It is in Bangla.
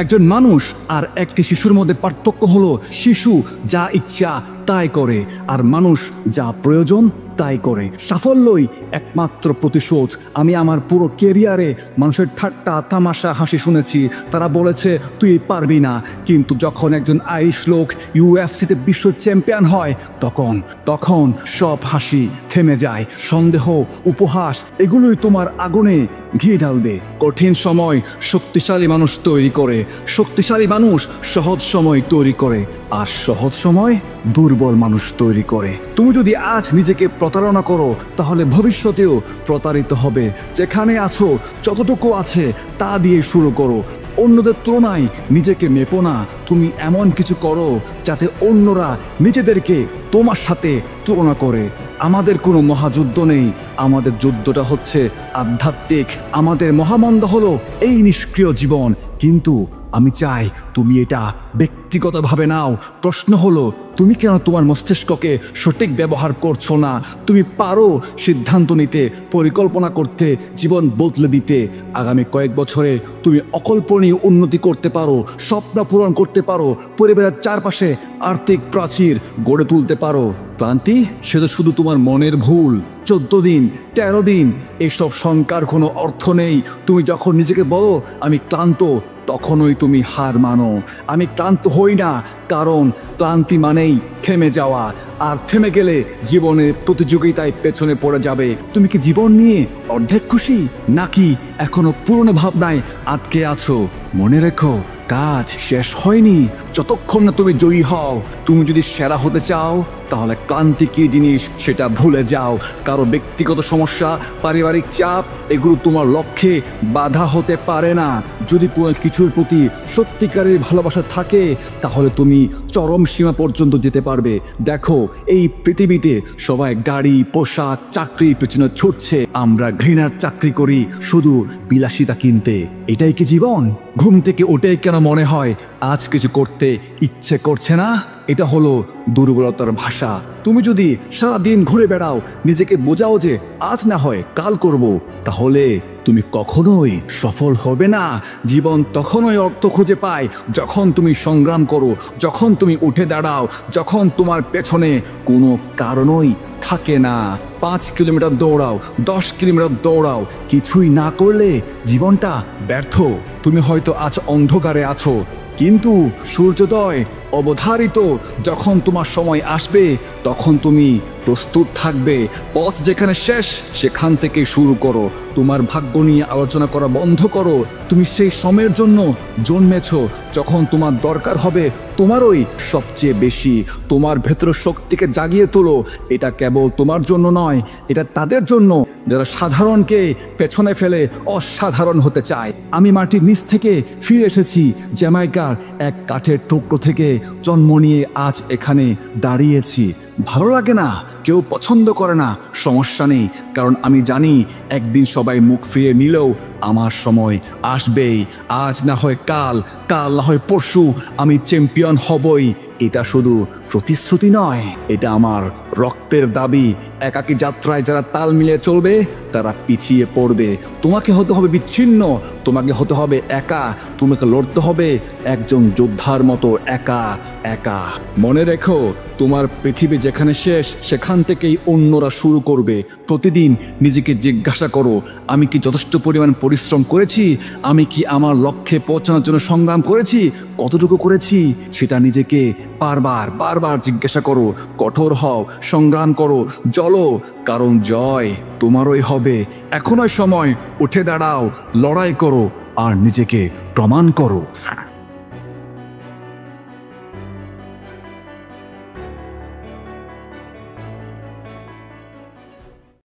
একজন মানুষ আর একটি শিশুর মধ্যে পার্থক্য হলো শিশু যা ইচ্ছা তাই করে আর মানুষ যা প্রয়োজন তাই করে। সাফল্যই একমাত্র প্রতিশোধ। আমি আমার পুরো কেরিয়ারে মানুষের ঠাট্টা তামাশা হাসি শুনেছি, তারা বলেছে তুই পারবি না, কিন্তু যখন একজন আইরিশ লোক ইউএফসিতে বিশ্ব চ্যাম্পিয়ন হয় তখন সব হাসি থেমে যায়। সন্দেহ, উপহাস এগুলোই তোমার আগুনে ঘি ঢালবে। কঠিন সময় শক্তিশালী মানুষ তৈরি করে, শক্তিশালী মানুষ সহজ সময় তৈরি করে, আর সহজ সময় দুর্বল মানুষ তৈরি করে। তুমি যদি আজ নিজেকে প্রতারণা করো তাহলে ভবিষ্যতেও প্রতারিত হবে। যেখানে আছো যতটুকু আছে তা দিয়ে শুরু করো। অন্যদের তুলনায় নিজেকে মেপো না, তুমি এমন কিছু করো যাতে অন্যরা নিজেদেরকে তোমার সাথে তুলনা করে। আমাদের কোনো মহাযুদ্ধ নেই, আমাদের যুদ্ধটা হচ্ছে আধ্যাত্মিক। আমাদের মহামন্দ হলো এই নিষ্ক্রিয় জীবন, কিন্তু আমি চাই তুমি এটা ব্যক্তিগতভাবে নাও। প্রশ্ন হলো তুমি কেন তোমার মস্তিষ্ককে সঠিক ব্যবহার করছো না? তুমি পারো সিদ্ধান্ত নিতে, পরিকল্পনা করতে, জীবন বদলে দিতে। আগামী কয়েক বছরে তুমি অকল্পনীয় উন্নতি করতে পারো, স্বপ্ন পূরণ করতে পারো, পরিবারের চারপাশে আর্থিক প্রাচীর গড়ে তুলতে পারো। ক্লান্তি সেটা শুধু তোমার মনের ভুল। 14 দিন 13 দিন এসব শঙ্কার কোনো অর্থ নেই। তুমি যখন নিজেকে বলো আমি ক্লান্ত, তখনই তুমি হার মানো। আমি ক্লান্ত হই না, কারণ ক্লান্তি মানেই থেমে যাওয়া, আর থেমে গেলে জীবনের প্রতিযোগিতায় পেছনে পড়ে যাবে। তুমি কি জীবন নিয়ে অর্ধেক খুশি, নাকি এখনো পুরনো ভাবনায় আটকে আছো? মনে রেখো, কাজ শেষ হয়নি যতক্ষণ না তুমি জয়ী হও। তুমি যদি সেরা হতে চাও তাহলে ক্লান্তি কি জিনিস সেটা ভুলে যাও। কারো ব্যক্তিগত সমস্যা, পারিবারিক চাপ এগুলো তোমার লক্ষ্যে বাধা হতে পারে না। যদি কোনো কিছুর প্রতি সত্যিকারের ভালোবাসা থাকে তাহলে তুমি চরম সীমা পর্যন্ত যেতে পারবে। দেখো, এই পৃথিবীতে সবাই গাড়ি, পোশাক, চাকরির পেছনে ছুটছে। আমরা ঘৃণার চাকরি করি শুধু বিলাসিতা কিনতে। এটাই কি জীবন? ঘুম থেকে উঠে কেন মনে হয় আজ কিছু করতে ইচ্ছে করছে না? এটা হলো দুর্বলতার ভাষা। তুমি যদি সারাদিন ঘুরে বেড়াও, নিজেকে বোঝাও যে আজ না হয় কাল করব, তাহলে তুমি কখনোই সফল হবে না। জীবন তখনই অর্থ খুঁজে পায় যখন তুমি সংগ্রাম করো, যখন তুমি উঠে দাঁড়াও, যখন তোমার পেছনে কোনো কারণই থাকে না। 5 কিলোমিটার দৌড়াও, 10 কিলোমিটার দৌড়াও, কিছুই না করলে জীবনটা ব্যর্থ। তুমি হয়তো আজ অন্ধকারে আছো, কিন্তু সূর্যোদয় অবধারিত। যখন তোমার সময় আসবে তখন তুমি প্রস্তুত থাকবে। পথ যেখানে শেষ সেখান থেকে শুরু করো। তোমার ভাগ্য নিয়ে আলোচনা করা বন্ধ করো। তুমি সেই সময়ের জন্য জন্মেছো যখন তোমার দরকার হবে তোমারই সবচেয়ে বেশি। তোমার ভেতরের শক্তিকে জাগিয়ে তোলো। এটা কেবল তোমার জন্য নয়, এটা তাদের জন্য যারা সাধারণকে পেছনে ফেলে অসাধারণ হতে চায়। আমি মাটির নিচ থেকে ফিরে এসেছি, জ্যামাইকার এক কাঠের টুকরো থেকে জন্ম নিয়ে আজ এখানে দাঁড়িয়েছি। ভালো লাগে না, কেউ পছন্দ করে না, সমস্যা নেই, কারণ আমি জানি একদিন সবাই মুখ ফিরে নিলেও আমার সময় আসবেই। আজ না হয় কাল, কাল না হয় পরশু আমি চ্যাম্পিয়ন হবই। এটা শুধু প্রতিশ্রুতি নয়, এটা আমার রক্তের দাবি। একাকী যাত্রায় যারা তাল মিলিয়ে চলবে তারা পিছিয়ে পড়বে। তোমাকে হতে হবে বিচ্ছিন্ন, তোমাকে হতে হবে একা, তোমাকে লড়তে হবে একজন যোদ্ধার মতো একা একা। মনে রেখো, তোমার পৃথিবী যেখানে শেষ সেখান থেকেই অন্যরা শুরু করবে। প্রতিদিন নিজেকে জিজ্ঞাসা করো, আমি কি যথেষ্ট পরিমাণ পরিশ্রম করেছি? আমি কি আমার লক্ষ্যে পৌঁছানোর জন্য সংগ্রাম করেছি? কতটুকু করেছি সেটা নিজেকে বারবার জিজ্ঞাসা করো। কঠোর হও, সংগ্রাম করো, চলো, কারণ জয় তোমারই হবে। এখনই সময়, উঠে দাঁড়াও, লড়াই করো আর নিজেকে প্রমাণ করো।